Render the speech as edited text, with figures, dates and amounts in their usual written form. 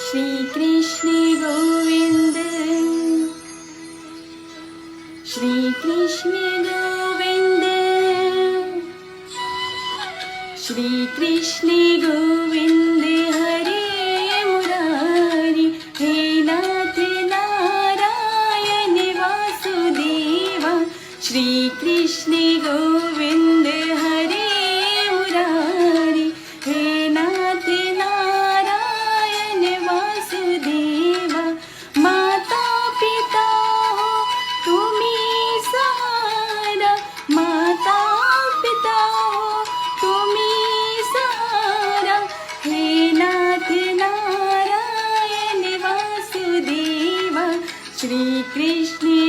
श्री कृष्ण गोविंद, श्री कृष्ण गोविंद, श्री कृष्ण गोविंद हरे मुरारी, हे नाथ नारायण वासुदेवा। श्री कृष्ण गोविंद हरे मुरारी, हे नाथ नारायण वासुदेवा। माता पिता हो तुम्ही सहारा, माता पिता हो तुम्ही सहारा, हे नाथ नारायण वासुदेवा। श्री कृष्ण